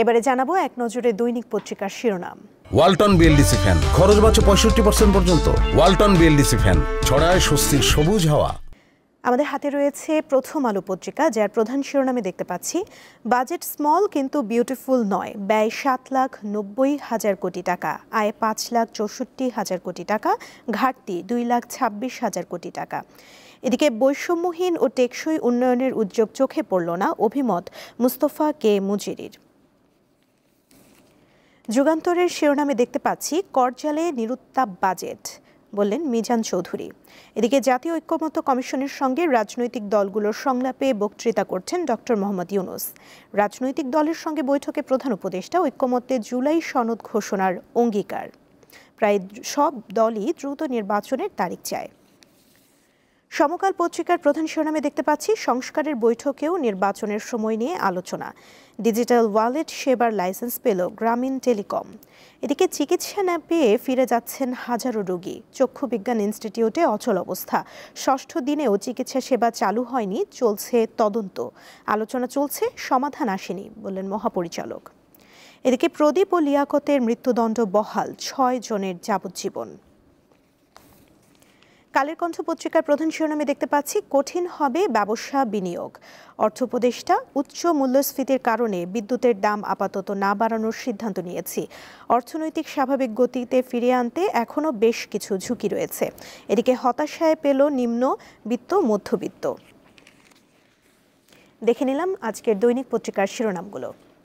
এবারে জানাবো এক নজরে দৈনিক পত্রিকার শিরোনাম। ওয়ালটন বিএলডিসি ফ্যান, খরচ বাঁচে 65% পর্যন্ত। ওয়ালটন বিএলডিসি ফ্যান ছড়ায় স্বস্তির সবুজ হাওয়া। আমাদের হাতে রয়েছে প্রথম আলো পত্রিকা, যার প্রধান শিরোনামে দেখতে পাচ্ছি, বাজেট স্মল কিন্তু বিউটিফুল নয়, ব্যয় 7,90,000 কোটি টাকা, আয় 5,64,000 কোটি টাকা, ঘাটতি 2,26,000 কোটি টাকা। এদিকে বৈষম্যহীন ও টেকসই উন্নয়নের উদ্যোগ চোখে পড়ল না, অভিমত মুস্তফা কে মুজিরির। যুগান্তরের শিরোনামে দেখতে পাচ্ছি, করজালে নিরুত্তাপ বাজেট, বললেন মিজান চৌধুরী। এদিকে জাতীয় ঐক্যমত্য কমিশনের সঙ্গে রাজনৈতিক দলগুলোর সংলাপে বক্তৃতা করছেন ডক্টর মোহাম্মদ ইউনূস। রাজনৈতিক দলের সঙ্গে বৈঠকে প্রধান উপদেষ্টা ঐক্যমত্যে জুলাই সনদ ঘোষণার অঙ্গীকার। প্রায় সব দলই দ্রুত নির্বাচনের তারিখ চায়। সমকাল পত্রিকার প্রধান শিরোনামে দেখতে পাচ্ছি, সংস্কারের বৈঠকেও নির্বাচনের সময় নিয়ে আলোচনা। ডিজিটাল ওয়ালেট সেবার লাইসেন্স পেল গ্রামীণ টেলিকম। এদিকে চিকিৎসা না পেয়ে ফিরে যাচ্ছেন হাজারো রোগী। চক্ষু বিজ্ঞান ইনস্টিটিউটে অচল অবস্থা। ষষ্ঠ দিনেও চিকিৎসা সেবা চালু হয়নি, চলছে তদন্ত। আলোচনা চলছে, সমাধান আসেনি, বললেন মহাপরিচালক। এদিকে প্রদীপ ও লিয়াকতের মৃত্যুদণ্ড বহাল, 6 জনের যাবজ্জীবন। কালের কণ্ঠ পত্রিকার প্রধান শিরোনামে দেখতে পাচ্ছি, কঠিন হবে ব্যবসা বিনিয়োগ। অর্থ উপদেষ্টা, উচ্চ মূল্যস্ফীতির কারণে বিদ্যুতের দাম আপাতত না বাড়ানোর সিদ্ধান্ত নিয়েছি। অর্থনৈতিক স্বাভাবিক গতিতে ফিরিয়ে আনতে এখনও বেশ কিছু ঝুঁকি রয়েছে। এদিকে হতাশায় পেল নিম্নবিত্ত মধ্যবিত্ত। দেখে নিলাম আজকের দৈনিক পত্রিকার শিরোনামগুলো।